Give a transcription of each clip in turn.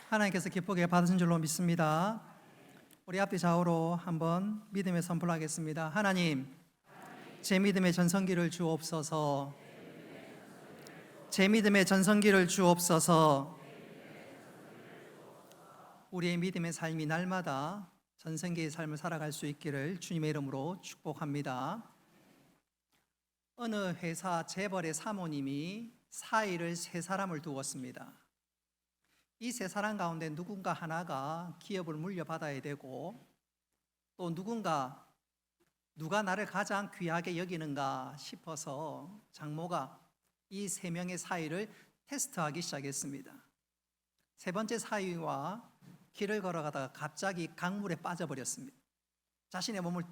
하나님께서 기쁘게 받으신 줄로 믿습니다. 우리 앞뒤 좌우로 한번 믿음의 선포를 하겠습니다. 하나님, 제 믿음의 전성기를 주옵소서. 제 믿음의 전성기를 주옵소서. 우리의 믿음의 삶이 날마다 전성기의 삶을 살아갈 수 있기를 주님의 이름으로 축복합니다. 어느 회사 재벌의 사모님이 사위를 세 사람을 두었습니다. 이 세 사람 가운데 누군가 하나가 기업을 물려받아야 되고, 또 누가 나를 가장 귀하게 여기는가 싶어서 장모가 이 세 명의 사위를 테스트하기 시작했습니다. 세 번째 사위와 길을 걸어가다가 갑자기 강물에 빠져버렸습니다. 자신의 몸을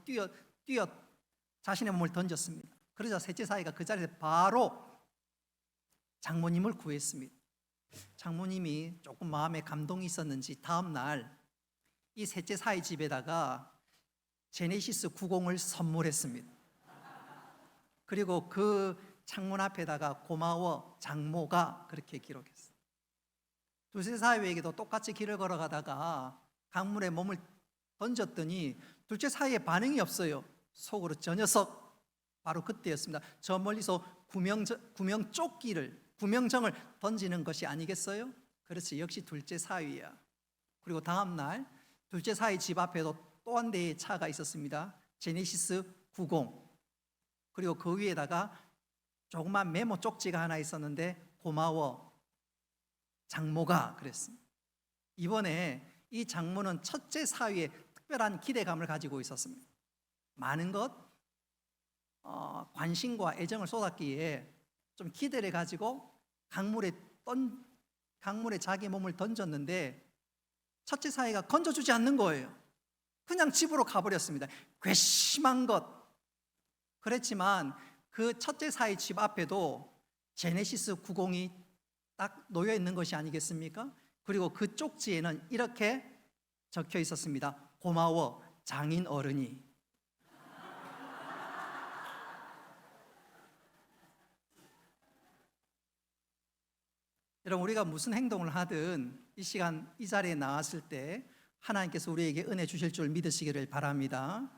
자신의 몸을 던졌습니다. 그러자 셋째 사위가 그 자리에서 바로 장모님을 구했습니다. 장모님이 조금 마음에 감동이 있었는지 다음 날 이 셋째 사위 집에다가 제네시스 90을 선물했습니다. 그리고 그 창문 앞에다가 고마워 장모가 그렇게 기록했어요. 둘째 사위에게도 똑같이 길을 걸어가다가 강물에 몸을 던졌더니 둘째 사위의 반응이 없어요. 속으로 저 녀석, 바로 그때였습니다. 저 멀리서 구명정을 던지는 것이 아니겠어요? 그렇지, 역시 둘째 사위야. 그리고 다음 날 둘째 사위 집 앞에도 또 한 대의 차가 있었습니다. 제네시스 90. 그리고 그 위에다가 조그만 메모 쪽지가 하나 있었는데 고마워 장모가 그랬습니다. 이번에 이 장모는 첫째 사위에 특별한 기대감을 가지고 있었습니다. 많은 관심과 애정을 쏟았기에 좀 기대를 가지고 강물에 자기 몸을 던졌는데 첫째 사위가 건져주지 않는 거예요. 그냥 집으로 가버렸습니다. 괘씸한 것. 그랬지만 그 첫째 사위 집 앞에도 제네시스 90이 딱 놓여 있는 것이 아니겠습니까? 그리고 그 쪽지에는 이렇게 적혀 있었습니다. 고마워 장인 어른이. 여러분, 우리가 무슨 행동을 하든 이 시간 이 자리에 나왔을 때 하나님께서 우리에게 은혜 주실 줄 믿으시기를 바랍니다.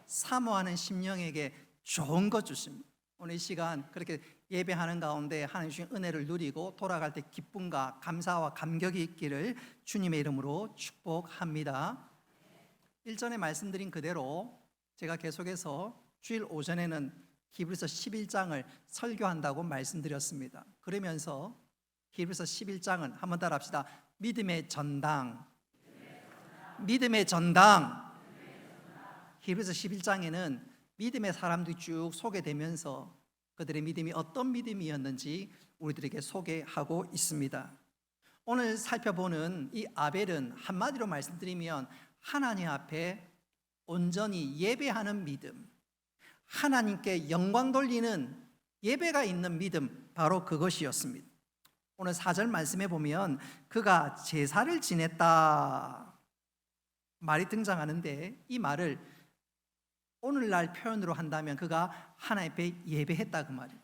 사모하는 심령에게 좋은 것 주십니다. 오늘 이 시간 그렇게 예배하는 가운데 하나님 주신 은혜를 누리고 돌아갈 때 기쁨과 감사와 감격이 있기를 주님의 이름으로 축복합니다. 일전에 말씀드린 그대로 제가 계속해서 주일 오전에는 히브리서 11장을 설교한다고 말씀드렸습니다. 그러면서 히브리서 11장은 한번 따라합시다. 믿음의 전당. 믿음의 전당. 히브리서 11장에는 믿음의 사람들이 쭉 소개되면서 그들의 믿음이 어떤 믿음이었는지 우리들에게 소개하고 있습니다. 오늘 살펴보는 이 아벨은 한마디로 말씀드리면 하나님 앞에 온전히 예배하는 믿음, 하나님께 영광 돌리는 예배가 있는 믿음, 바로 그것이었습니다. 오늘 4절 말씀에 보면 그가 제사를 지냈다 말이 등장하는데, 이 말을 오늘날 표현으로 한다면 그가 하나님 앞에 예배했다 그 말이에요.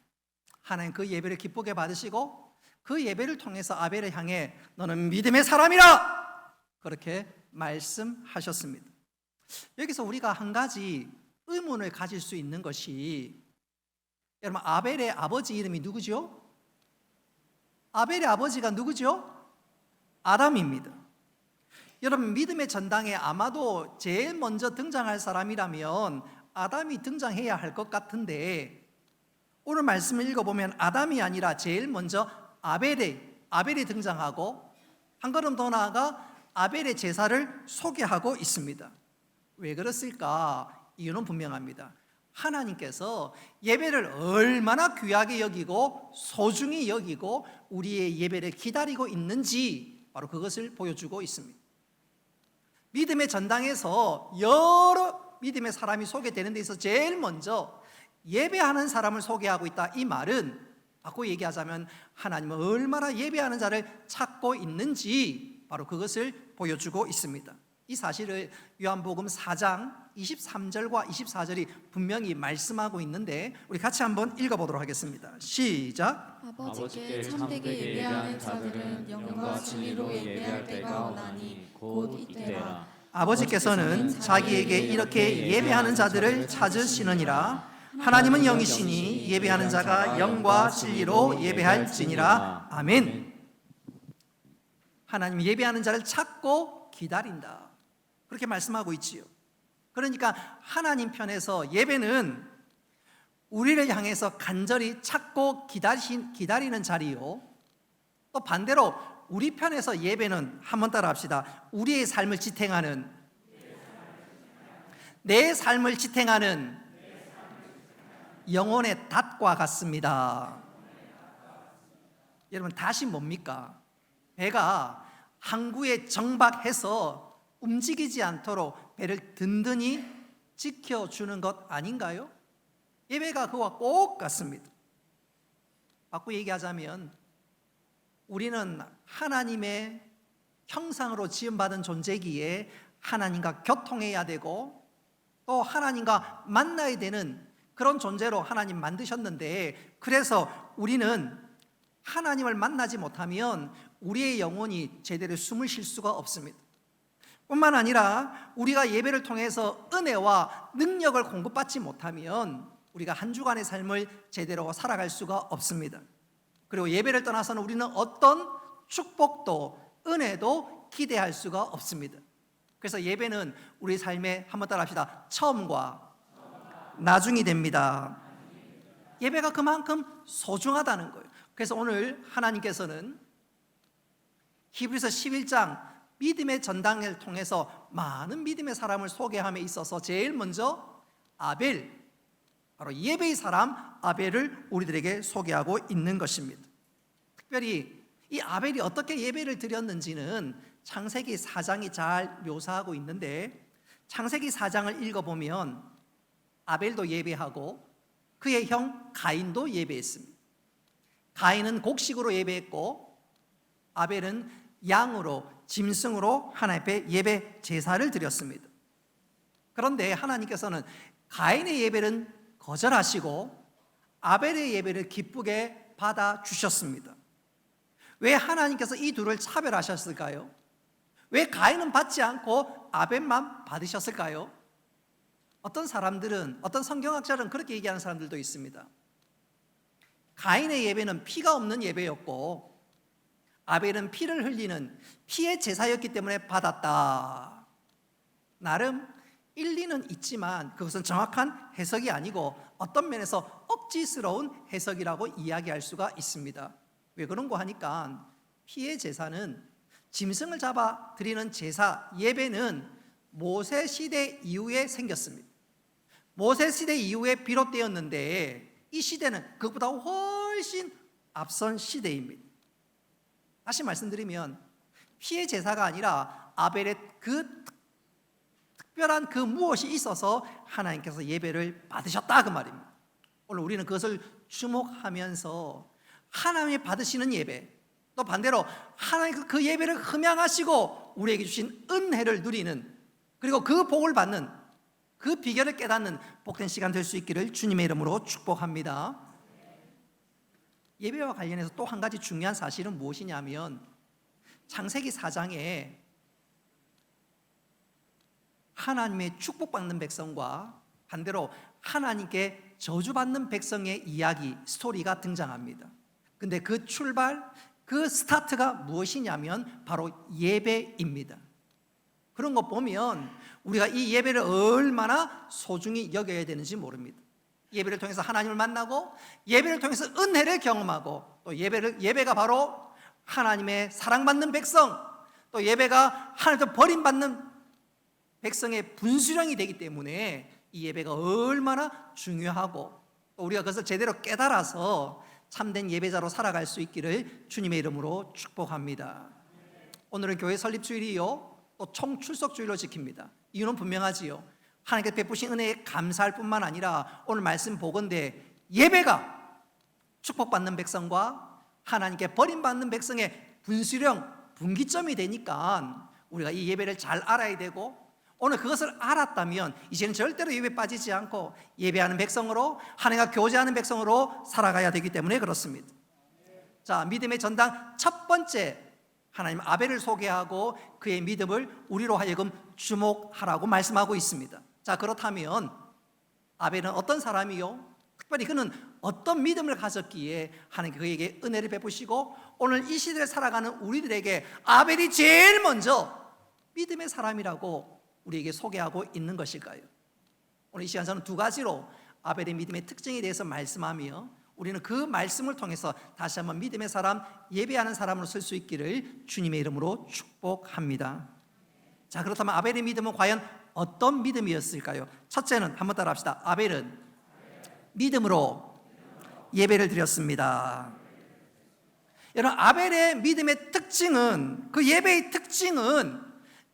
하나님 그 예배를 기쁘게 받으시고 그 예배를 통해서 아벨을 향해 너는 믿음의 사람이라 그렇게 말씀하셨습니다. 여기서 우리가 한 가지 의문을 가질 수 있는 것이, 여러분, 아벨의 아버지 이름이 누구죠? 아벨의 아버지가 누구죠? 아담입니다. 여러분, 믿음의 전당에 아마도 제일 먼저 등장할 사람이라면 아담이 등장해야 할 것 같은데, 오늘 말씀을 읽어보면 아담이 아니라 제일 먼저 아벨이 등장하고 한 걸음 더 나아가 아벨의 제사를 소개하고 있습니다. 왜 그랬을까? 이유는 분명합니다. 하나님께서 예배를 얼마나 귀하게 여기고 소중히 여기고 우리의 예배를 기다리고 있는지 바로 그것을 보여주고 있습니다. 믿음의 전당에서 여러 믿음의 사람이 소개되는 데 있어서 제일 먼저 예배하는 사람을 소개하고 있다. 이 말은 바꿔 얘기하자면 하나님은 얼마나 예배하는 자를 찾고 있는지 바로 그것을 보여주고 있습니다. 이 사실을 요한복음 4장 23절과 24절이 분명히 말씀하고 있는데 우리 같이 한번 읽어보도록 하겠습니다. 시작. 아버지께 참되게 예배하는 자들은 영과 진리로 예배할 때가 오나니 곧 이때라. 아버지께서는 자기에게 이렇게 예배하는 자들을 찾으시느니라. 하나님은 영이시니 예배하는 자가 영과 진리로 예배할지니라. 아멘. 하나님 예배하는 자를 찾고 기다린다, 그렇게 말씀하고 있지요. 그러니까 하나님 편에서 예배는 우리를 향해서 간절히 찾고 기다리는 자리요, 또 반대로 우리 편에서 예배는, 한번 따라 합시다, 우리의 삶을 지탱하는, 내 삶을 지탱하는 영혼의 닷과 같습니다. 여러분, 닷이 뭡니까? 배가 항구에 정박해서 움직이지 않도록 배를 든든히 지켜주는 것 아닌가요? 예배가 그와 꼭 같습니다. 바꾸어 얘기하자면 우리는 하나님의 형상으로 지음받은 존재기에 하나님과 교통해야 되고 또 하나님과 만나야 되는 그런 존재로 하나님 만드셨는데, 그래서 우리는 하나님을 만나지 못하면 우리의 영혼이 제대로 숨을 쉴 수가 없습니다. 뿐만 아니라 우리가 예배를 통해서 은혜와 능력을 공급받지 못하면 우리가 한 주간의 삶을 제대로 살아갈 수가 없습니다. 그리고 예배를 떠나서는 우리는 어떤 축복도 은혜도 기대할 수가 없습니다. 그래서 예배는 우리 삶의, 한번 따라 합시다, 처음과 나중이 됩니다. 예배가 그만큼 소중하다는 거예요. 그래서 오늘 하나님께서는 히브리서 11장 믿음의 전당을 통해서 많은 믿음의 사람을 소개함에 있어서 제일 먼저 아벨, 바로 예배의 사람 아벨을 우리들에게 소개하고 있는 것입니다. 특별히 이 아벨이 어떻게 예배를 드렸는지는 창세기 4장이 잘 묘사하고 있는데, 창세기 4장을 읽어보면 아벨도 예배하고 그의 형 가인도 예배했습니다. 가인은 곡식으로 예배했고 아벨은 양으로, 짐승으로 하나님 앞에 예배 제사를 드렸습니다. 그런데 하나님께서는 가인의 예배는 거절하시고 아벨의 예배를 기쁘게 받아주셨습니다. 왜 하나님께서 이 둘을 차별하셨을까요? 왜 가인은 받지 않고 아벨만 받으셨을까요? 어떤 사람들은, 어떤 성경학자는 그렇게 얘기하는 사람들도 있습니다. 가인의 예배는 피가 없는 예배였고 아벨은 피를 흘리는 피의 제사였기 때문에 받았다. 나름 일리는 있지만 그것은 정확한 해석이 아니고 어떤 면에서 억지스러운 해석이라고 이야기할 수가 있습니다. 왜 그런가 하니까 피의 제사는 짐승을 잡아 드리는 제사, 예배는 모세 시대 이후에 생겼습니다. 모세 시대 이후에 비롯되었는데 이 시대는 그것보다 훨씬 앞선 시대입니다. 다시 말씀드리면 피의 제사가 아니라 아벨의 그 특별한 그 무엇이 있어서 하나님께서 예배를 받으셨다, 그 말입니다. 오늘 우리는 그것을 주목하면서 하나님이 받으시는 예배, 또 반대로 하나님 그 예배를 흠양하시고 우리에게 주신 은혜를 누리는, 그리고 그 복을 받는, 그 비결을 깨닫는 복된 시간 될 수 있기를 주님의 이름으로 축복합니다. 예배와 관련해서 또 한 가지 중요한 사실은 무엇이냐면 창세기 4장에 하나님의 축복받는 백성과 반대로 하나님께 저주받는 백성의 이야기, 스토리가 등장합니다. 근데 그 출발, 그 스타트가 무엇이냐면 바로 예배입니다. 그런 거 보면 우리가 이 예배를 얼마나 소중히 여겨야 되는지 모릅니다. 예배를 통해서 하나님을 만나고 예배를 통해서 은혜를 경험하고 또 예배가 바로 하나님의 사랑받는 백성, 또 예배가 하나님께 버림받는 백성의 분수령이 되기 때문에 이 예배가 얼마나 중요하고 또 우리가 그것을 제대로 깨달아서 참된 예배자로 살아갈 수 있기를 주님의 이름으로 축복합니다. 오늘은 교회 설립주일이요 또 총출석주일로 지킵니다. 이유는 분명하지요. 하나님께 베푸신 은혜에 감사할 뿐만 아니라 오늘 말씀 보건대 예배가 축복받는 백성과 하나님께 버림받는 백성의 분수령, 분기점이 되니까 우리가 이 예배를 잘 알아야 되고, 오늘 그것을 알았다면 이제는 절대로 예배 빠지지 않고 예배하는 백성으로, 하나님과 교제하는 백성으로 살아가야 되기 때문에 그렇습니다. 자, 믿음의 전당 첫 번째, 하나님 아벨을 소개하고 그의 믿음을 우리로 하여금 주목하라고 말씀하고 있습니다. 자, 그렇다면 아벨은 어떤 사람이요? 특별히 그는 어떤 믿음을 가졌기에 하나님 그에게 은혜를 베푸시고 오늘 이 시대를 살아가는 우리들에게 아벨이 제일 먼저 믿음의 사람이라고 우리에게 소개하고 있는 것일까요? 오늘 이 시간 저는 두 가지로 아벨의 믿음의 특징에 대해서 말씀하며 우리는 그 말씀을 통해서 다시 한번 믿음의 사람, 예배하는 사람으로 설 수 있기를 주님의 이름으로 축복합니다. 자, 그렇다면 아벨의 믿음은 과연 어떤 믿음이었을까요? 첫째는 한번 따라 합시다. 아벨은 믿음으로 예배를 드렸습니다. 여러분, 아벨의 믿음의 특징은, 그 예배의 특징은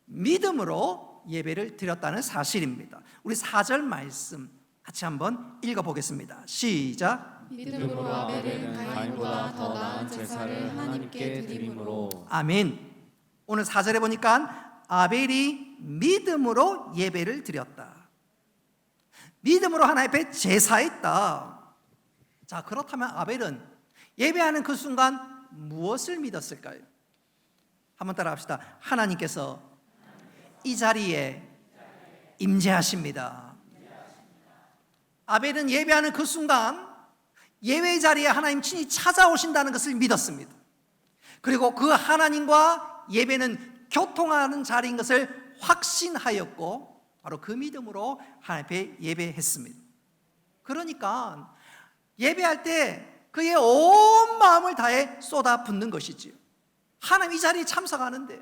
믿음으로 예배를 드렸다는 사실입니다. 우리 4절 말씀 같이 한번 읽어보겠습니다. 시작. 믿음으로 아벨은 가인보다 더 나은 제사를 하나님께 드림으로. 아멘. 오늘 4절에 보니까 아벨이 믿음으로 예배를 드렸다. 믿음으로 하나님 앞에 제사했다. 자, 그렇다면 아벨은 예배하는 그 순간 무엇을 믿었을까요? 한번 따라 합시다. 하나님께서 이 자리에 임재하십니다. 아벨은 예배하는 그 순간 예배의 자리에 하나님 친히 찾아오신다는 것을 믿었습니다. 그리고 그 하나님과 예배는 교통하는 자리인 것을 확신하였고 바로 그 믿음으로 하나님 앞에 예배했습니다. 그러니까 예배할 때 그의 온 마음을 다해 쏟아붓는 것이지요. 하나님 이 자리에 참석하는데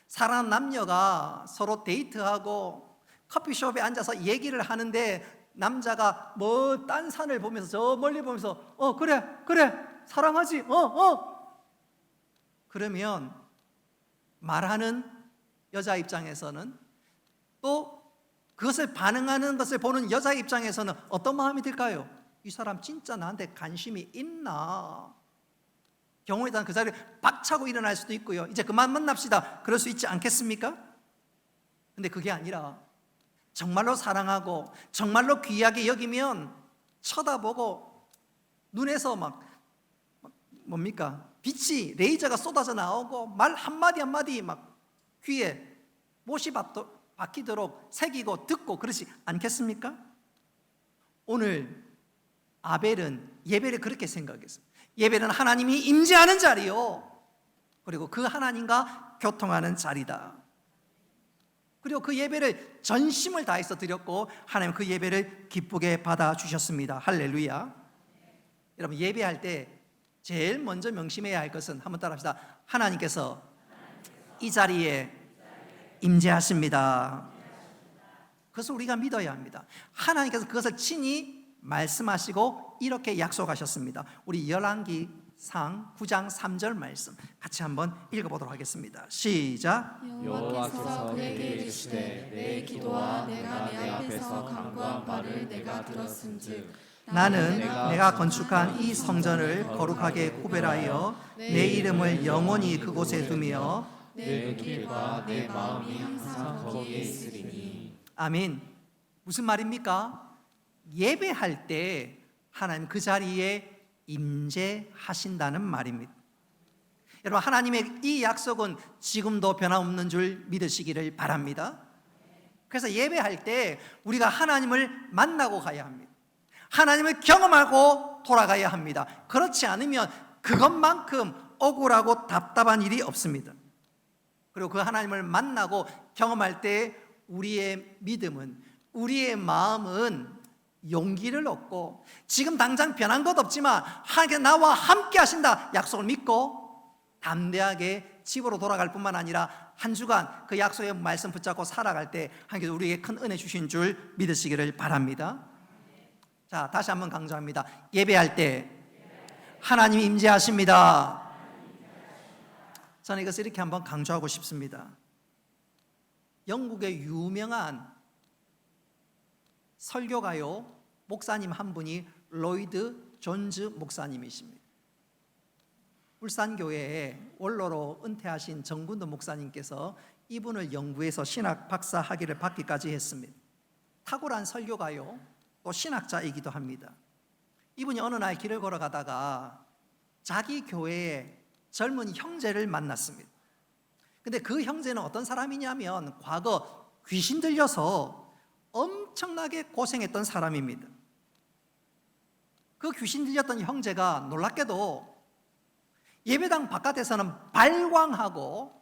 사랑하는 남녀가 서로 데이트하고 커피숍에 앉아서 얘기를 하는데 남자가 뭐 딴 산을 보면서 저 멀리 보면서 그래 사랑하지 그러면 말하는 여자 입장에서는 또 그것을 반응하는 것을 보는 여자 입장에서는 어떤 마음이 들까요? 이 사람 진짜 나한테 관심이 있나? 경우에 따라 그 자리에 박차고 일어날 수도 있고요. 이제 그만 만납시다. 그럴 수 있지 않겠습니까? 근데 그게 아니라 정말로 사랑하고 정말로 귀하게 여기면 쳐다보고 눈에서 막 뭡니까? 빛이 레이저가 쏟아져 나오고 말 한마디 한마디 막 귀에 못이 박히도록 새기고 듣고 그러지 않겠습니까? 오늘 아벨은 예배를 그렇게 생각했어요. 예배는 하나님이 임재하는 자리요, 그리고 그 하나님과 교통하는 자리다. 그리고 그 예배를 전심을 다해서 드렸고 하나님 그 예배를 기쁘게 받아주셨습니다. 할렐루야. 여러분, 예배할 때 제일 먼저 명심해야 할 것은 한번 따라합시다. 하나님께서 이 자리에 임재하십니다. 그것을 우리가 믿어야 합니다. 하나님께서 그것을 친히 말씀하시고 이렇게 약속하셨습니다. 우리 열왕기상 9장 3절 말씀 같이 한번 읽어보도록 하겠습니다. 시작. 여호와께서 그에게 이르시되 내 기도와 내가 내 앞에서 간구한 바를 내가 들었은즉 나는 내가 건축한 이 성전을 거룩하게 구별하여 내 이름을 영원히 그곳에 두며 내 눈길과 내 마음이 항상 거기에 있으리니. 아멘. 무슨 말입니까? 예배할 때 하나님 그 자리에 임재하신다는 말입니다. 여러분, 하나님의 이 약속은 지금도 변함없는 줄 믿으시기를 바랍니다. 그래서 예배할 때 우리가 하나님을 만나고 가야 합니다. 하나님을 경험하고 돌아가야 합니다. 그렇지 않으면 그것만큼 억울하고 답답한 일이 없습니다. 그리고 그 하나님을 만나고 경험할 때 우리의 믿음은, 우리의 마음은 용기를 얻고 지금 당장 변한 것 없지만 하나님께서 나와 함께 하신다 약속을 믿고 담대하게 집으로 돌아갈 뿐만 아니라 한 주간 그 약속의 말씀 붙잡고 살아갈 때 하나님께서 우리에게 큰 은혜 주신 줄 믿으시기를 바랍니다. 자, 다시 한번 강조합니다. 예배할 때 하나님이 임재하십니다. 저는 이것을 이렇게 한번 강조하고 싶습니다. 영국의 유명한 설교가요 목사님 한 분이 로이드 존즈 목사님이십니다. 울산교회에 원로로 은퇴하신 정군도 목사님께서 이분을 연구해서 신학 박사 학위를 받기까지 했습니다. 탁월한 설교가요, 또 신학자이기도 합니다. 이분이 어느 날 길을 걸어가다가 자기 교회의 젊은 형제를 만났습니다. 근데 그 형제는 어떤 사람이냐면 과거 귀신 들려서 엄청나게 고생했던 사람입니다. 그 귀신 들렸던 형제가 놀랍게도 예배당 바깥에서는 발광하고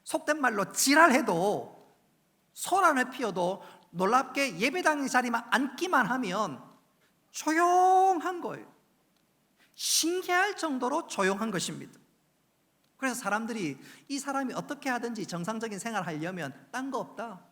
속된 말로 지랄해도 소란을 피워도 놀랍게 예배당 자리만 앉기만 하면 조용한 거예요. 신기할 정도로 조용한 것입니다. 그래서 사람들이 이 사람이 어떻게 하든지 정상적인 생활을 하려면 딴 거 없다,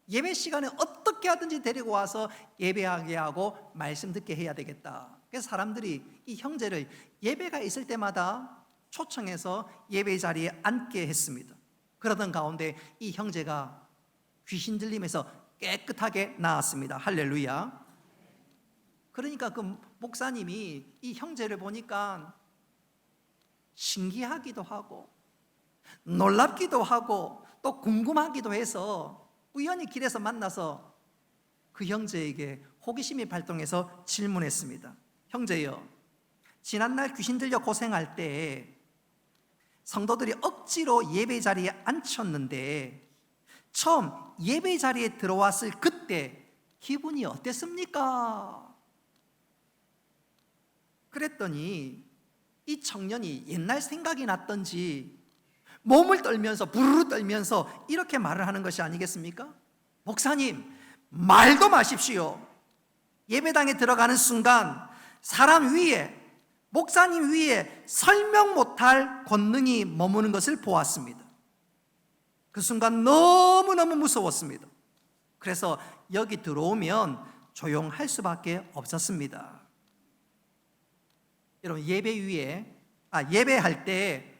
예배 시간에 어떻게 하든지 데리고 와서 예배하게 하고 말씀 듣게 해야 되겠다. 그래서 사람들이 이 형제를 예배가 있을 때마다 초청해서 예배 자리에 앉게 했습니다. 그러던 가운데 이 형제가 귀신 들림에서 깨끗하게 나았습니다. 할렐루야. 그러니까 그 목사님이 이 형제를 보니까 신기하기도 하고 놀랍기도 하고 또 궁금하기도 해서 우연히 길에서 만나서 그 형제에게 호기심이 발동해서 질문했습니다. 형제여, 지난날 귀신 들려 고생할 때 성도들이 억지로 예배 자리에 앉혔는데 처음 예배 자리에 들어왔을 그때 기분이 어땠습니까? 그랬더니 이 청년이 옛날 생각이 났던지 몸을 떨면서 부르르 떨면서 이렇게 말을 하는 것이 아니겠습니까? 목사님, 말도 마십시오. 예배당에 들어가는 순간 사람 위에, 목사님 위에 설명 못할 권능이 머무는 것을 보았습니다. 그 순간 너무너무 무서웠습니다. 그래서 여기 들어오면 조용할 수밖에 없었습니다. 여러분, 예배할 때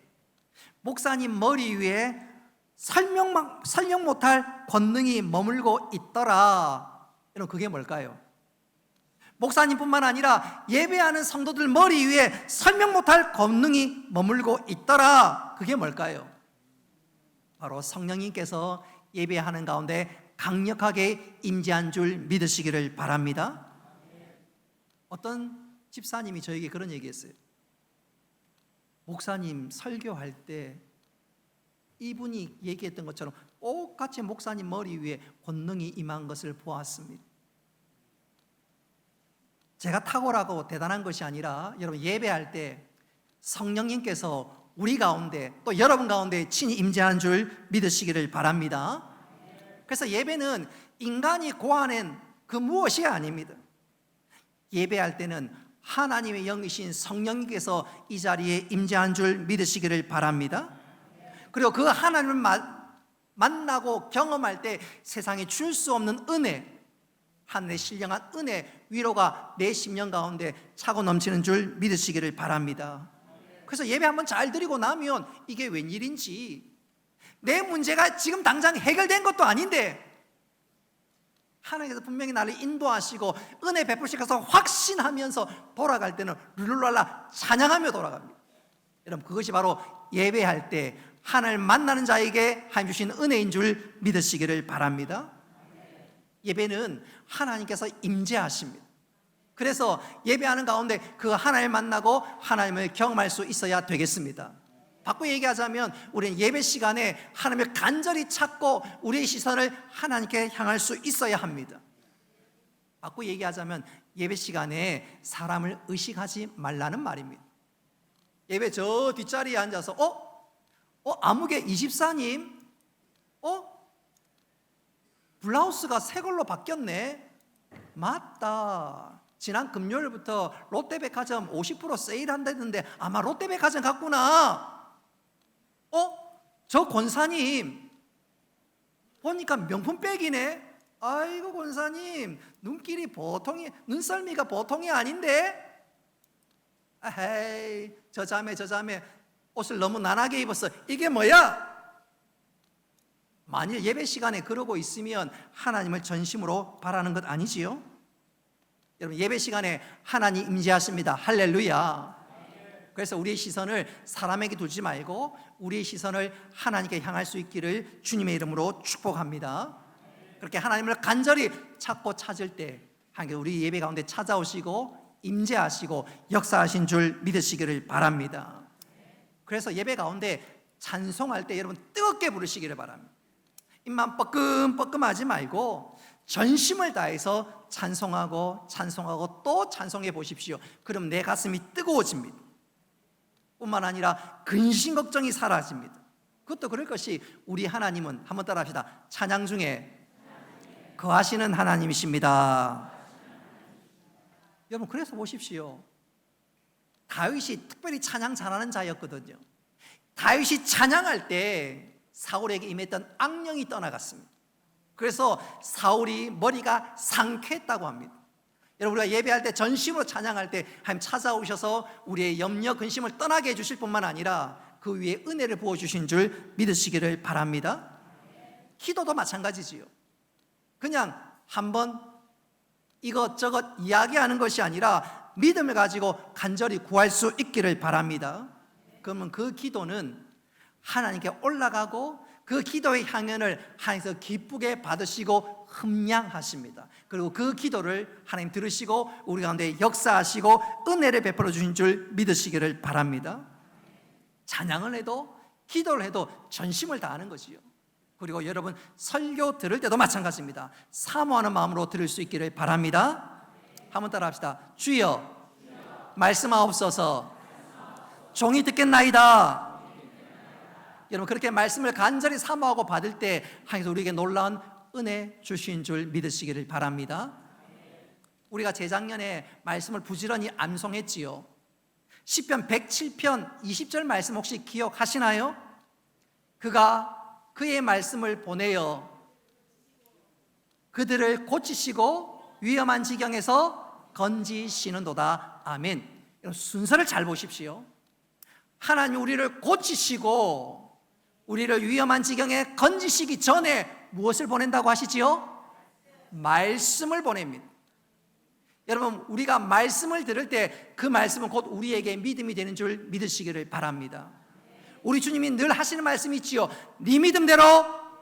목사님 머리 위에 설명 못할 권능이 머물고 있더라. 여러분, 그게 뭘까요? 목사님뿐만 아니라 예배하는 성도들 머리 위에 설명 못할 권능이 머물고 있더라. 그게 뭘까요? 바로 성령님께서 예배하는 가운데 강력하게 임재한 줄 믿으시기를 바랍니다. 어떤 집사님이 저에게 그런 얘기했어요. 목사님 설교할 때 이분이 얘기했던 것처럼 똑같이 목사님 머리 위에 권능이 임한 것을 보았습니다. 제가 탁월하고 대단한 것이 아니라 여러분, 예배할 때 성령님께서 우리 가운데 또 여러분 가운데 친히 임재한 줄 믿으시기를 바랍니다. 그래서 예배는 인간이 고안한 그 무엇이 아닙니다. 예배할 때는 하나님의 영이신 성령님께서 이 자리에 임재한 줄 믿으시기를 바랍니다. 그리고 그 하나님을 만나고 경험할 때 세상에 줄 수 없는 은혜, 하늘의 신령한 은혜, 위로가 내 심령 가운데 차고 넘치는 줄 믿으시기를 바랍니다. 그래서 예배 한번 잘 드리고 나면 이게 웬일인지, 내 문제가 지금 당장 해결된 것도 아닌데 하나님께서 분명히 나를 인도하시고 은혜 베푸시면서 확신하면서 돌아갈 때는 룰루랄라 찬양하며 돌아갑니다. 여러분, 그것이 바로 예배할 때 하나님을 만나는 자에게 하나님 주신 은혜인 줄 믿으시기를 바랍니다. 예배는 하나님께서 임재하십니다. 그래서 예배하는 가운데 그 하나님을 만나고 하나님을 경험할 수 있어야 되겠습니다. 바꾸어 얘기하자면 우리는 예배 시간에 하나님을 간절히 찾고 우리의 시선을 하나님께 향할 수 있어야 합니다. 바꾸어 얘기하자면 예배 시간에 사람을 의식하지 말라는 말입니다. 예배 저 뒷자리에 앉아서 아무개 24님 블라우스가 새 걸로 바뀌었네. 맞다, 지난 금요일부터 롯데백화점 50% 세일한다는데 아마 롯데백화점 갔구나. 저 권사님 보니까 명품백이네. 아이고 권사님, 눈썰미가 보통이 아닌데. 에이, 저 자매 옷을 너무 난하게 입었어. 이게 뭐야? 만일 예배 시간에 그러고 있으면 하나님을 전심으로 바라는 것 아니지요? 여러분, 예배 시간에 하나님 임재하십니다. 할렐루야. 그래서 우리의 시선을 사람에게 두지 말고 우리의 시선을 하나님께 향할 수 있기를 주님의 이름으로 축복합니다. 그렇게 하나님을 간절히 찾고 찾을 때 하나님 우리 예배 가운데 찾아오시고 임재하시고 역사하신 줄 믿으시기를 바랍니다. 그래서 예배 가운데 찬송할 때 여러분 뜨겁게 부르시기를 바랍니다. 입만 뻐끔뻐끔하지 말고 전심을 다해서 찬송하고 또 찬송해 보십시오. 그럼 내 가슴이 뜨거워집니다. 뿐만 아니라 근심 걱정이 사라집니다. 그것도 그럴 것이 우리 하나님은 한번 따라 합시다. 찬양 중에 거하시는 하나님이십니다. 여러분 그래서 보십시오. 다윗이 특별히 찬양 잘하는 자였거든요. 다윗이 찬양할 때 사울에게 임했던 악령이 떠나갔습니다. 그래서 사울이 머리가 상쾌했다고 합니다. 여러분 우리가 예배할 때 전심으로 찬양할 때 하나님 찾아오셔서 우리의 염려 근심을 떠나게 해주실 뿐만 아니라 그 위에 은혜를 부어주신 줄 믿으시기를 바랍니다. 기도도 마찬가지지요. 그냥 한번 이것저것 이야기하는 것이 아니라 믿음을 가지고 간절히 구할 수 있기를 바랍니다. 그러면 그 기도는 하나님께 올라가고 그 기도의 향연을 하나님께서 기쁘게 받으시고 흠양하십니다. 그리고 그 기도를 하나님 들으시고 우리 가운데 역사하시고 은혜를 베풀어 주신 줄 믿으시기를 바랍니다. 찬양을 해도 기도를 해도 전심을 다하는 것이요. 그리고 여러분 설교 들을 때도 마찬가지입니다. 사모하는 마음으로 들을 수 있기를 바랍니다. 한번 따라 합시다. 주여 말씀하옵소서. 종이 듣겠나이다. 여러분 그렇게 말씀을 간절히 사모하고 받을 때 하나님께서 우리에게 놀라운 은혜 주신 줄 믿으시기를 바랍니다. 우리가 재작년에 말씀을 부지런히 암송했지요. 시편 107편 20절 말씀 혹시 기억하시나요? 그가 그의 말씀을 보내어 그들을 고치시고 위험한 지경에서 건지시는도다. 아멘. 순서를 잘 보십시오. 하나님 우리를 고치시고 우리를 위험한 지경에 건지시기 전에 무엇을 보낸다고 하시지요? 말씀을 보냅니다. 여러분 우리가 말씀을 들을 때 그 말씀은 곧 우리에게 믿음이 되는 줄 믿으시기를 바랍니다. 우리 주님이 늘 하시는 말씀이 있지요. 네 믿음대로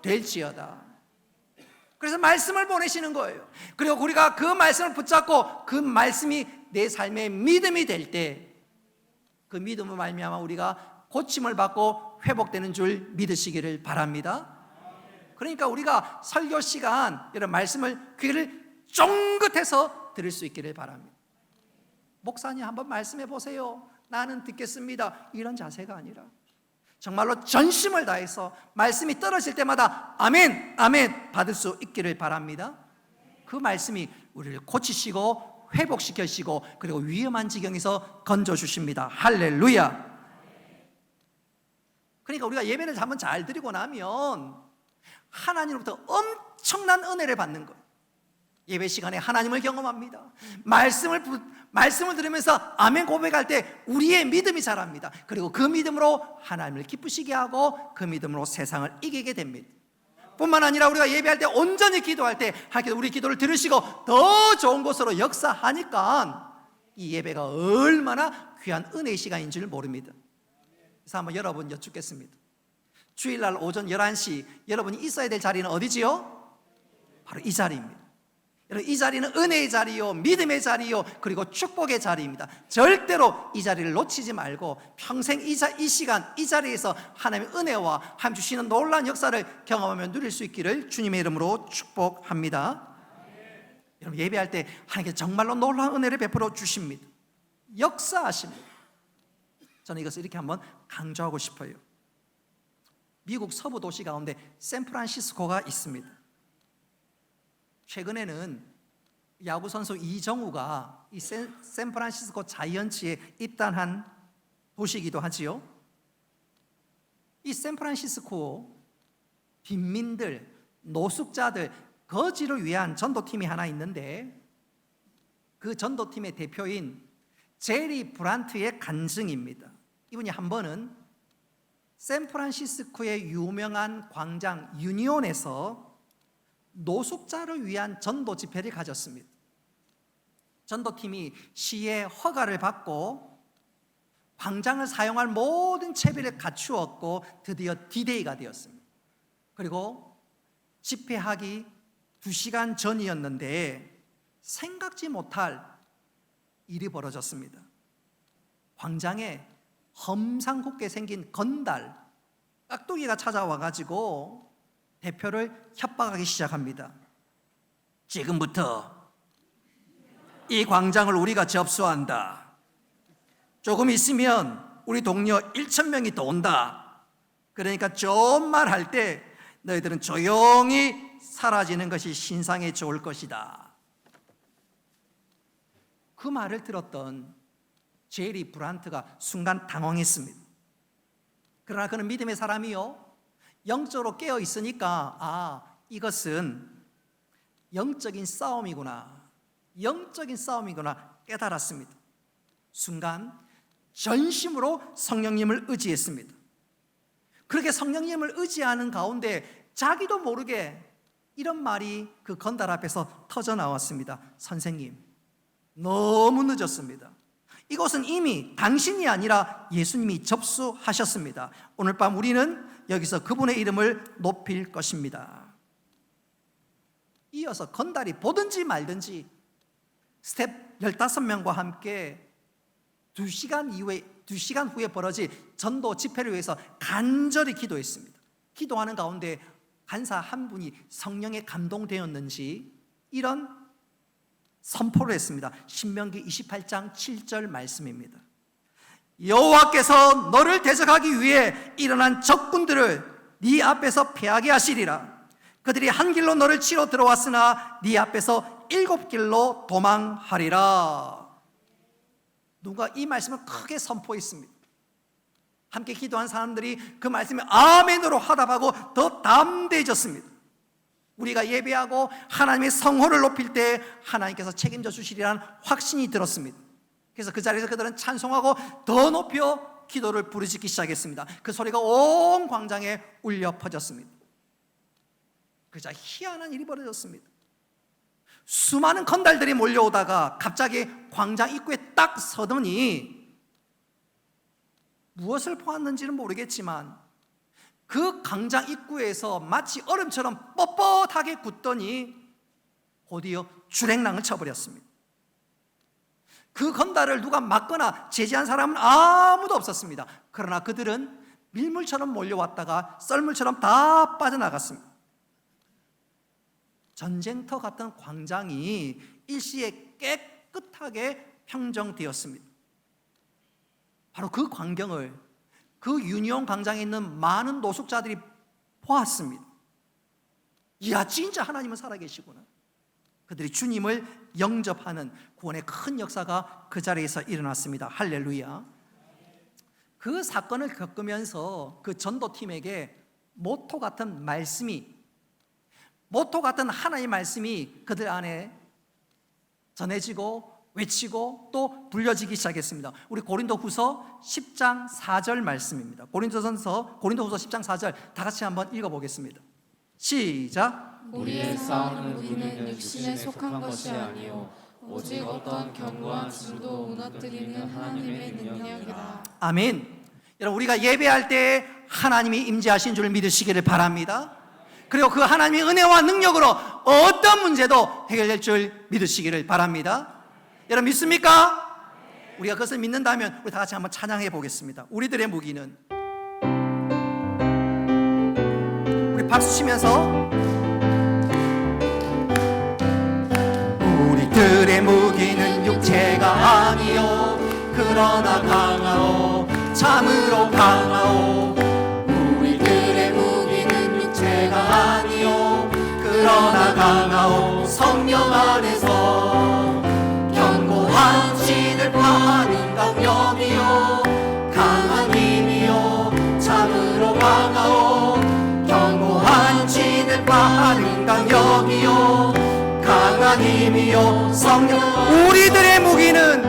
될지어다. 그래서 말씀을 보내시는 거예요. 그리고 우리가 그 말씀을 붙잡고 그 말씀이 내 삶의 믿음이 될 때 그 믿음을 말미암아 우리가 고침을 받고 회복되는 줄 믿으시기를 바랍니다. 그러니까 우리가 설교 시간 이런 말씀을 귀를 쫑긋해서 들을 수 있기를 바랍니다. 목사님 한번 말씀해 보세요. 나는 듣겠습니다. 이런 자세가 아니라 정말로 전심을 다해서 말씀이 떨어질 때마다 아멘 아멘 받을 수 있기를 바랍니다. 그 말씀이 우리를 고치시고 회복시키시고 그리고 위험한 지경에서 건져주십니다. 할렐루야. 그러니까 우리가 예배를 한번 잘 드리고 나면 하나님으로부터 엄청난 은혜를 받는 거예요. 예배 시간에 하나님을 경험합니다. 말씀을 들으면서 아멘 고백할 때 우리의 믿음이 자랍니다. 그리고 그 믿음으로 하나님을 기쁘시게 하고 그 믿음으로 세상을 이기게 됩니다. 뿐만 아니라 우리가 예배할 때 온전히 기도할 때 하나님께서 우리 기도를 들으시고 더 좋은 곳으로 역사하니까 이 예배가 얼마나 귀한 은혜의 시간인 줄 모릅니다. 그래서 한번 여러분 여쭙겠습니다. 주일날 오전 11시 여러분이 있어야 될 자리는 어디지요? 바로 이 자리입니다. 여러분 이 자리는 은혜의 자리요 믿음의 자리요 그리고 축복의 자리입니다. 절대로 이 자리를 놓치지 말고 평생 이 시간 이 자리에서 하나님의 은혜와 하나님 주시는 놀라운 역사를 경험하며 누릴 수 있기를 주님의 이름으로 축복합니다. 여러분 예배할 때 하나님께서 정말로 놀라운 은혜를 베풀어 주십니다. 역사하십니다. 저는 이것을 이렇게 한번 강조하고 싶어요. 미국 서부 도시 가운데 샌프란시스코가 있습니다. 최근에는 야구 선수 이정우가 이 샌프란시스코 자이언츠에 입단한 도시이기도 하지요. 이 샌프란시스코 빈민들, 노숙자들, 거지를 위한 전도팀이 하나 있는데 그 전도팀의 대표인 제리 브란트의 간증입니다. 이분이 한 번은 샌프란시스코의 유명한 광장 유니온에서 노숙자를 위한 전도 집회를 가졌습니다. 전도팀이 시의 허가를 받고 광장을 사용할 모든 채비를 갖추었고 드디어 D-Day가 되었습니다. 그리고 집회하기 2시간 전이었는데 생각지 못할 일이 벌어졌습니다. 광장에 험상궂게 생긴 건달 깍두기가 찾아와가지고 대표를 협박하기 시작합니다. 지금부터 이 광장을 우리가 접수한다. 조금 있으면 우리 동료 1,000명이 또 온다. 그러니까 좋은 말 할 때 너희들은 조용히 사라지는 것이 신상에 좋을 것이다. 그 말을 들었던 제리 브란트가 순간 당황했습니다. 그러나 그는 믿음의 사람이요, 영적으로 깨어 있으니까 이것은 영적인 싸움이구나 깨달았습니다. 순간 전심으로 성령님을 의지했습니다. 그렇게 성령님을 의지하는 가운데 자기도 모르게 이런 말이 그 건달 앞에서 터져 나왔습니다. 선생님, 너무 늦었습니다. 이곳은 이미 당신이 아니라 예수님이 접수하셨습니다. 오늘 밤 우리는 여기서 그분의 이름을 높일 것입니다. 이어서 건달이 보든지 말든지 스텝 15명과 함께 2시간 후에 벌어질 전도 집회를 위해서 간절히 기도했습니다. 기도하는 가운데 간사 한 분이 성령에 감동되었는지 이런 선포를 했습니다. 신명기 28장 7절 말씀입니다. 여호와께서 너를 대적하기 위해 일어난 적군들을 네 앞에서 패하게 하시리라. 그들이 한 길로 너를 치러 들어왔으나 네 앞에서 7길로 도망하리라. 누가 이 말씀을 크게 선포했습니다. 함께 기도한 사람들이 그 말씀에 아멘으로 화답하고 더 담대해졌습니다. 우리가 예배하고 하나님의 성호를 높일 때 하나님께서 책임져 주시리라는 확신이 들었습니다. 그래서 그 자리에서 그들은 찬송하고 더 높여 기도를 부르짖기 시작했습니다. 그 소리가 온 광장에 울려 퍼졌습니다. 그러자 희한한 일이 벌어졌습니다. 수많은 건달들이 몰려오다가 갑자기 광장 입구에 딱 서더니 무엇을 보았는지는 모르겠지만 그 광장 입구에서 마치 얼음처럼 뻣뻣하게 굳더니 곧이어 줄행랑을 쳐버렸습니다. 그 건달을 누가 막거나 제지한 사람은 아무도 없었습니다. 그러나 그들은 밀물처럼 몰려왔다가 썰물처럼 다 빠져나갔습니다. 전쟁터 같은 광장이 일시에 깨끗하게 평정되었습니다. 바로 그 광경을 그 유니온 광장에 있는 많은 노숙자들이 보았습니다. 이야, 진짜 하나님은 살아계시구나. 그들이 주님을 영접하는 구원의 큰 역사가 그 자리에서 일어났습니다. 할렐루야. 그 사건을 겪으면서 그 전도팀에게 모토 같은 하나님의 말씀이 그들 안에 전해지고 외치고 또 불려지기 시작했습니다. 우리 고린도후서 10장 4절 말씀입니다. 고린도후서 10장 4절 다 같이 한번 읽어보겠습니다. 시작. 우리의 싸움은 우리는 육신에 속한 것이 아니요 오직 어떤 견고한 진도 무너뜨리는 하나님의 능력이라. 아멘. 여러분, 우리가 예배할 때 하나님이 임재하신 줄 믿으시기를 바랍니다. 그리고 그 하나님의 은혜와 능력으로 어떤 문제도 해결될 줄 믿으시기를 바랍니다. 여러분, 믿습니까? 우리가 그것을 믿는다면 우리 다 같이 한번 찬양해 보겠습니다. 우리들의 무기는, 우리 박수 치면서, 우리들의 무기는 육체가 아니요 그러나 강하오 참으로 강하오. 우리들의 무기는 육체가 아니요 그러나 강하오 성령 안에서 견고한 진을 파하는 강력이요 강한 힘이요 참으로 강하오. 견고한 진을 파하는 강력이요 강한 힘이요 성령. 우리들의 무기는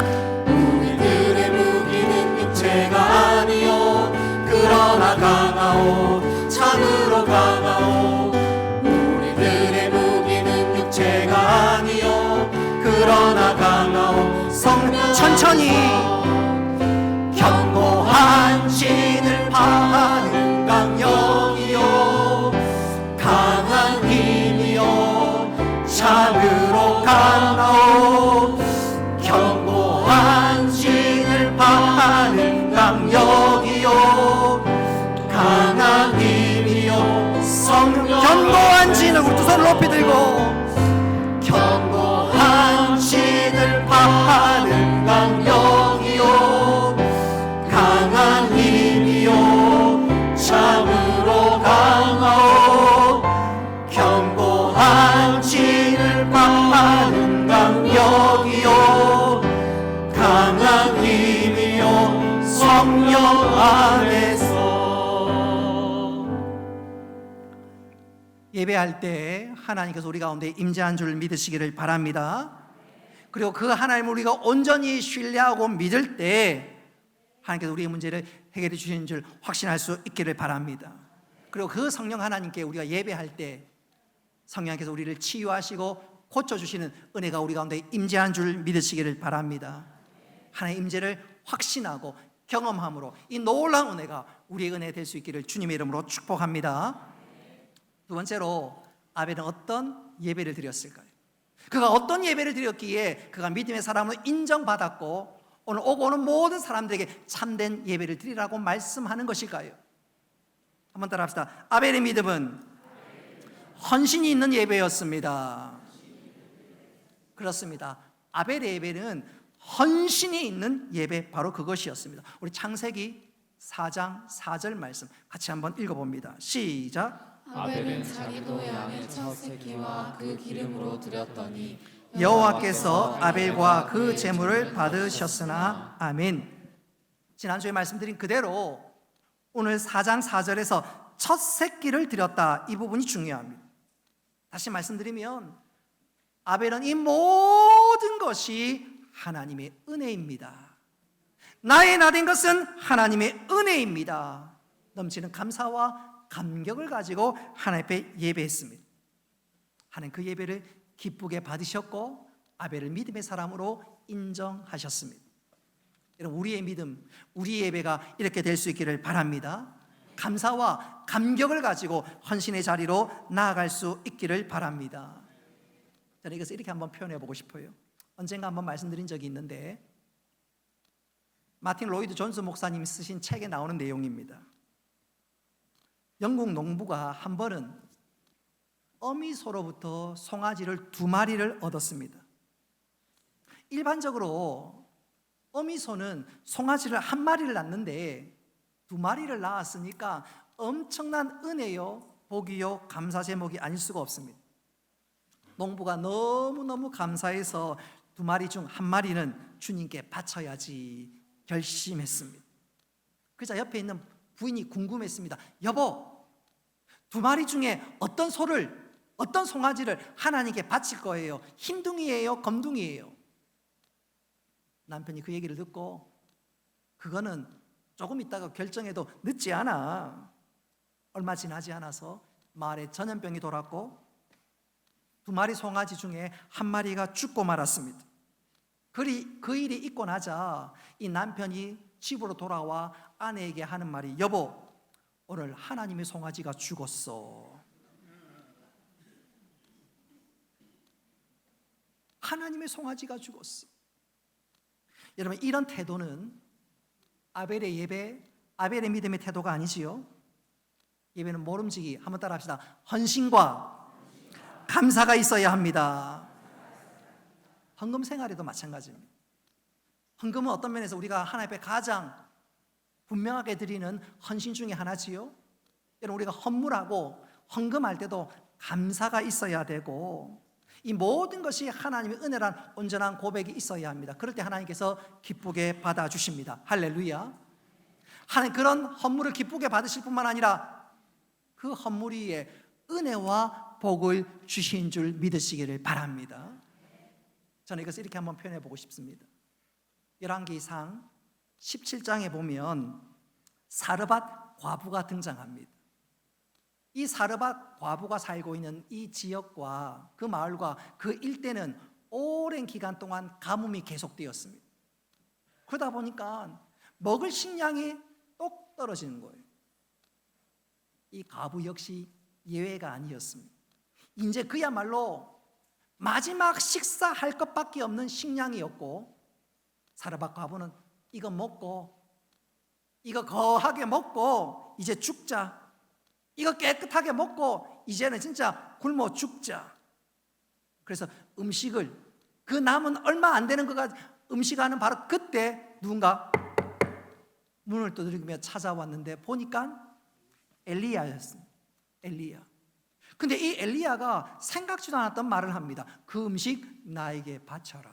육체가 아니요 그러나 강하오 참으로 강하오. 우리들의 무기는 육체가 아니요 그러나 강하오 성령. 천천히 견고 손을 높이 들고 견고한 진을 파는 강력이요 강한 힘이요 참으로 강하오 견고한 진을 파는 강력이요 강한 힘이요 성령 안에서. 예배할 때 하나님께서 우리 가운데 임재한 줄 믿으시기를 바랍니다. 그리고 그 하나님을 우리가 온전히 신뢰하고 믿을 때 하나님께서 우리의 문제를 해결해 주시는 줄 확신할 수 있기를 바랍니다. 그리고 그 성령 하나님께 우리가 예배할 때 성령께서 우리를 치유하시고 고쳐주시는 은혜가 우리 가운데 임재한 줄 믿으시기를 바랍니다. 하나님의 임재를 확신하고 경험함으로 이 놀라운 은혜가 우리의 은혜 될 수 있기를 주님의 이름으로 축복합니다. 두 번째로 아벨은 어떤 예배를 드렸을까요? 그가 어떤 예배를 드렸기에 그가 믿음의 사람으로 인정받았고 오늘 오고 오는 모든 사람들에게 참된 예배를 드리라고 말씀하는 것일까요? 한번 따라합시다. 아벨의 믿음은 헌신이 있는 예배였습니다. 그렇습니다. 아벨의 예배는 헌신이 있는 예배, 바로 그것이었습니다. 우리 창세기 4장 4절 말씀 같이 한번 읽어봅니다. 시작. 아벨은 자기도 양의 첫 새끼와 그 기름으로 드렸더니 여호와께서 아벨과 그 제물을 받으셨으나. 아멘. 지난주에 말씀드린 그대로 오늘 4장 4절에서 첫 새끼를 드렸다, 이 부분이 중요합니다. 다시 말씀드리면 아벨은 이 모든 것이 하나님의 은혜입니다. 나의 나된 것은 하나님의 은혜입니다. 넘치는 감사와 감격을 가지고 하나님 앞에 예배했습니다. 하나님 그 예배를 기쁘게 받으셨고 아벨을 믿음의 사람으로 인정하셨습니다. 여러분, 우리의 믿음, 우리 예배가 이렇게 될 수 있기를 바랍니다. 감사와 감격을 가지고 헌신의 자리로 나아갈 수 있기를 바랍니다. 저는 이것을 이렇게 한번 표현해 보고 싶어요. 언젠가 한번 말씀드린 적이 있는데 마틴 로이드 존스 목사님이 쓰신 책에 나오는 내용입니다. 영국 농부가 한 번은 어미소로부터 송아지를 2마리를 얻었습니다. 일반적으로 어미소는 송아지를 1마리를 낳는데 2마리를 낳았으니까 엄청난 은혜요, 복이요, 감사 제목이 아닐 수가 없습니다. 농부가 너무너무 감사해서 2마리 중 1마리는 주님께 바쳐야지 결심했습니다. 그자 옆에 있는 부인이 궁금했습니다. 여보, 2마리 중에 어떤 송아지를 하나님께 바칠 거예요? 흰둥이예요? 검둥이예요? 남편이 그 얘기를 듣고 그거는 조금 있다가 결정해도 늦지 않아. 얼마 지나지 않아서 마을에 전염병이 돌았고 2마리 송아지 중에 1마리가 죽고 말았습니다. 그 일이 있고 나자 이 남편이 집으로 돌아와 아내에게 하는 말이, 여보, 오늘 하나님의 송아지가 죽었어. 하나님의 송아지가 죽었어. 여러분, 이런 태도는 아벨의 예배, 아벨의 믿음의 태도가 아니지요. 예배는 모름지기, 한번 따라 합시다. 헌신과 감사가 있어야 합니다. 헌금 생활에도 마찬가지입니다. 헌금은 어떤 면에서 우리가 하나님 앞에 가장 분명하게 드리는 헌신 중에 하나지요. 여러분, 우리가 헌물하고 헌금할 때도 감사가 있어야 되고 이 모든 것이 하나님의 은혜란 온전한 고백이 있어야 합니다. 그럴 때 하나님께서 기쁘게 받아주십니다. 할렐루야. 하나님 그런 헌물을 기쁘게 받으실 뿐만 아니라 그 헌물 위에 은혜와 복을 주신 줄 믿으시기를 바랍니다. 저는 이것을 이렇게 한번 표현해 보고 싶습니다. 열왕기상 17장에 보면 사르밧 과부가 등장합니다. 이 사르밧 과부가 살고 있는 이 지역과 그 마을과 그 일대는 오랜 기간 동안 가뭄이 계속되었습니다. 그러다 보니까 먹을 식량이 똑 떨어지는 거예요. 이 과부 역시 예외가 아니었습니다. 이제 그야말로 마지막 식사할 것밖에 없는 식량이었고 사르밧 과부는 이거 먹고 이거 거하게 먹고 이제 죽자, 이거 깨끗하게 먹고 이제는 진짜 굶어 죽자. 그래서 음식을, 그 남은 얼마 안 되는 거가 음식하는 바로 그때 누군가 문을 두드리며 찾아왔는데 보니까 엘리야였습니다. 엘리야. 근데 이 엘리야가 생각지도 않았던 말을 합니다. 그 음식 나에게 바쳐라.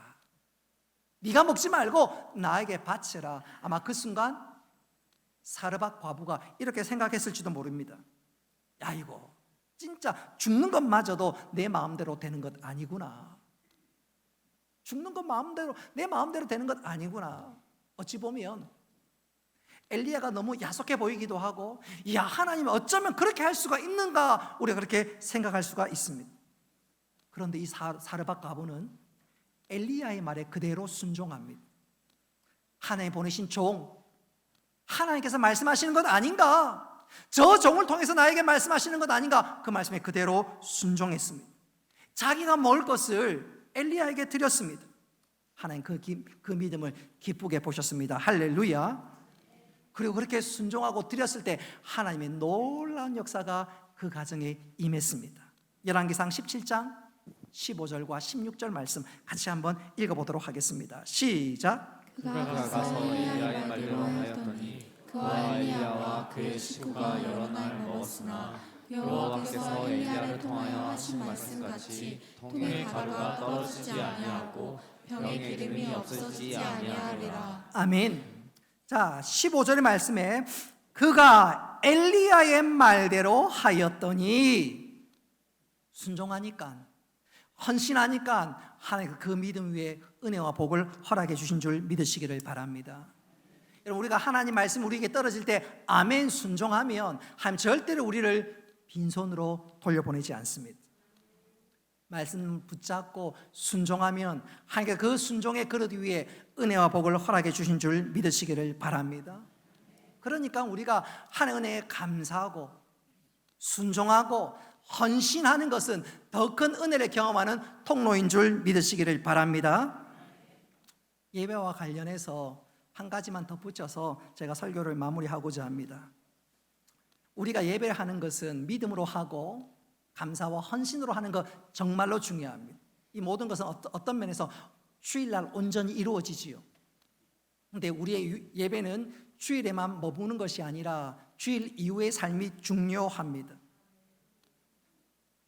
네가 먹지 말고 나에게 바쳐라. 아마 그 순간 사르밧 과부가 이렇게 생각했을지도 모릅니다. 야, 이거 진짜 죽는 것마저도 내 마음대로 되는 것 아니구나. 죽는 것 마음대로, 내 마음대로 되는 것 아니구나. 어찌 보면 엘리야가 너무 야속해 보이기도 하고, 야, 하나님이 어쩌면 그렇게 할 수가 있는가, 우리가 그렇게 생각할 수가 있습니다. 그런데 이 사르밧 과부는 엘리야의 말에 그대로 순종합니다. 하나님 보내신 종, 하나님께서 말씀하시는 것 아닌가, 저 종을 통해서 나에게 말씀하시는 것 아닌가, 그 말씀에 그대로 순종했습니다. 자기가 먹을 것을 엘리야에게 드렸습니다. 하나님 그 믿음을 기쁘게 보셨습니다. 할렐루야. 그리고 그렇게 순종하고 드렸을 때 하나님의 놀라운 역사가 그 가정에 임했습니다. 열왕기상 17장 15절과 16절 말씀 같이 한번 읽어보도록 하겠습니다. 시작. 그가 가서 엘리야의 말대로 하였더니 그와 엘리야와 그의 식구가 여러 날 먹었으나 여호와께서 엘리야를 통하여 하신 말씀같이 통에 가루가 떨어지지 아니하고 병에 기름이 없어지지 아니하리라. 아멘. 자, 15절의 말씀에 그가 엘리야의 말대로 하였더니, 순종하니까, 헌신하니까 하나님 그 믿음 위에 은혜와 복을 허락해 주신 줄 믿으시기를 바랍니다. 여러분, 우리가 하나님 말씀 우리에게 떨어질 때 아멘 순종하면 하나님 절대로 우리를 빈손으로 돌려보내지 않습니다. 말씀 붙잡고 순종하면 하나님께 그 순종의 그릇 위에 은혜와 복을 허락해 주신 줄 믿으시기를 바랍니다. 그러니까 우리가 하나님의 은혜에 감사하고 순종하고 헌신하는 것은 더 큰 은혜를 경험하는 통로인 줄 믿으시기를 바랍니다. 예배와 관련해서 한 가지만 덧붙여서 제가 설교를 마무리하고자 합니다. 우리가 예배를 하는 것은 믿음으로 하고 감사와 헌신으로 하는 것 정말로 중요합니다. 이 모든 것은 어떤 면에서 주일날 온전히 이루어지지요. 그런데 우리의 예배는 주일에만 머무는 것이 아니라 주일 이후의 삶이 중요합니다.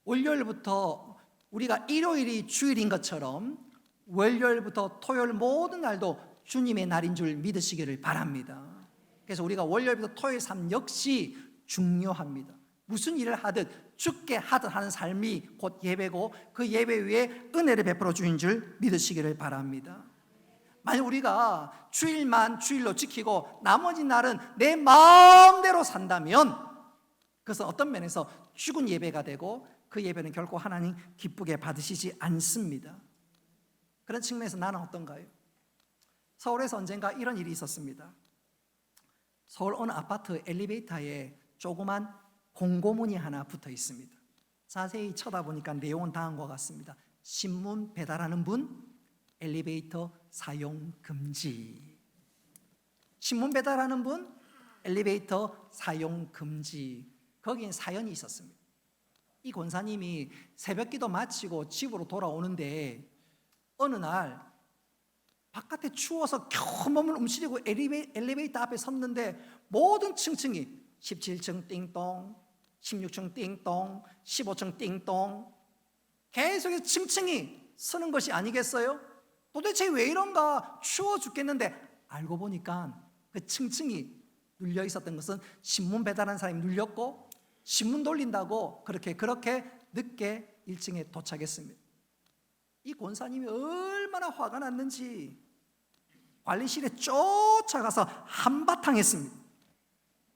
월요일부터 우리가 일요일이 주일인 것처럼 월요일부터 토요일 모든 날도 주님의 날인 줄 믿으시기를 바랍니다. 그래서 우리가 월요일부터 토요일 삶 역시 중요합니다. 무슨 일을 하듯 죽게 하듯 하는 삶이 곧 예배고 그 예배 위에 은혜를 베풀어 주신 줄 믿으시기를 바랍니다. 만약 우리가 주일만 주일로 지키고 나머지 날은 내 마음대로 산다면 그것은 어떤 면에서 죽은 예배가 되고 그 예배는 결코 하나님 기쁘게 받으시지 않습니다. 그런 측면에서 나는 어떤가요? 서울에서 언젠가 이런 일이 있었습니다. 서울 어느 아파트 엘리베이터에 조그만 공고문이 하나 붙어 있습니다. 자세히 쳐다보니까 내용은 다음과 같습니다. 신문 배달하는 분 엘리베이터 사용 금지. 신문 배달하는 분 엘리베이터 사용 금지. 거기엔 사연이 있었습니다. 이 권사님이 새벽기도 마치고 집으로 돌아오는데 어느 날 바깥에 추워서 겨우 몸을 움츠리고 엘리베이터 앞에 섰는데 모든 층층이 17층 띵동, 16층 띵동, 15층 띵동 계속 층층이 서는 것이 아니겠어요? 도대체 왜 이런가? 추워 죽겠는데 알고 보니까 그 층층이 눌려 있었던 것은 신문 배달하는 사람이 눌렸고 신문 돌린다고 그렇게 늦게 1층에 도착했습니다. 이 권사님이 얼마나 화가 났는지 관리실에 쫓아가서 한바탕 했습니다.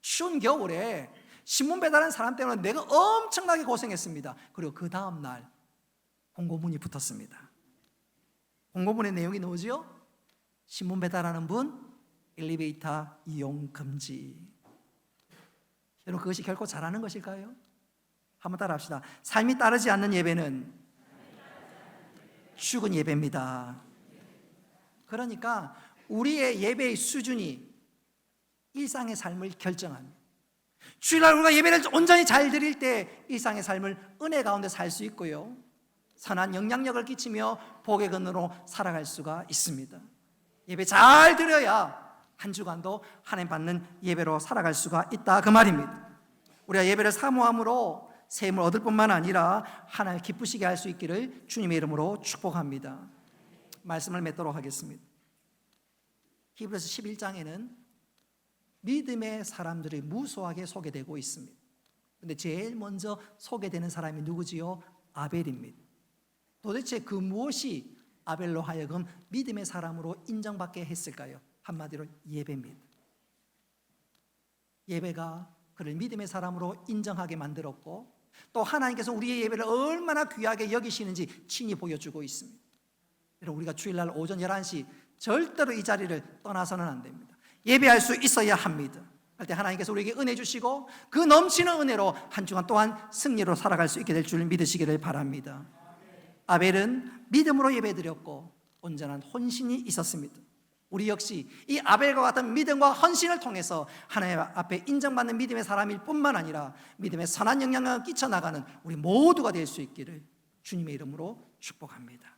추운 겨울에 신문 배달하는 사람 때문에 내가 엄청나게 고생했습니다. 그리고 그 다음 날 공고문이 붙었습니다. 공고문의 내용이 뭐지요? 신문 배달하는 분 엘리베이터 이용 금지. 여러분, 그것이 결코 잘하는 것일까요? 한번 따라합시다. 삶이 따르지 않는 예배는 죽은 예배입니다. 그러니까 우리의 예배의 수준이 일상의 삶을 결정합니다. 주일날 우리가 예배를 온전히 잘 드릴 때 일상의 삶을 은혜 가운데 살 수 있고요, 선한 영향력을 끼치며 복의 근으로 살아갈 수가 있습니다. 예배 잘 드려야 한 주간도 하나님 받는 예배로 살아갈 수가 있다, 그 말입니다. 우리가 예배를 사모함으로 새 힘을 얻을 뿐만 아니라 하나님을 기쁘시게 할 수 있기를 주님의 이름으로 축복합니다. 말씀을 맺도록 하겠습니다. 히브리서 11장에는 믿음의 사람들이 무수하게 소개되고 있습니다. 그런데 제일 먼저 소개되는 사람이 누구지요? 아벨입니다. 도대체 그 무엇이 아벨로 하여금 믿음의 사람으로 인정받게 했을까요? 한마디로 예배입니다. 예배가 그를 믿음의 사람으로 인정하게 만들었고, 또 하나님께서 우리의 예배를 얼마나 귀하게 여기시는지 친히 보여주고 있습니다. 여러분, 우리가 주일날 오전 11시 절대로 이 자리를 떠나서는 안 됩니다. 예배할 수 있어야 합니다. 할 때 하나님께서 우리에게 은혜 주시고 그 넘치는 은혜로 한 주간 또한 승리로 살아갈 수 있게 될 줄 믿으시기를 바랍니다. 아벨은 믿음으로 예배드렸고 온전한 헌신이 있었습니다. 우리 역시 이 아벨과 같은 믿음과 헌신을 통해서 하나님 앞에 인정받는 믿음의 사람일 뿐만 아니라 믿음의 선한 영향력을 끼쳐나가는 우리 모두가 될 수 있기를 주님의 이름으로 축복합니다.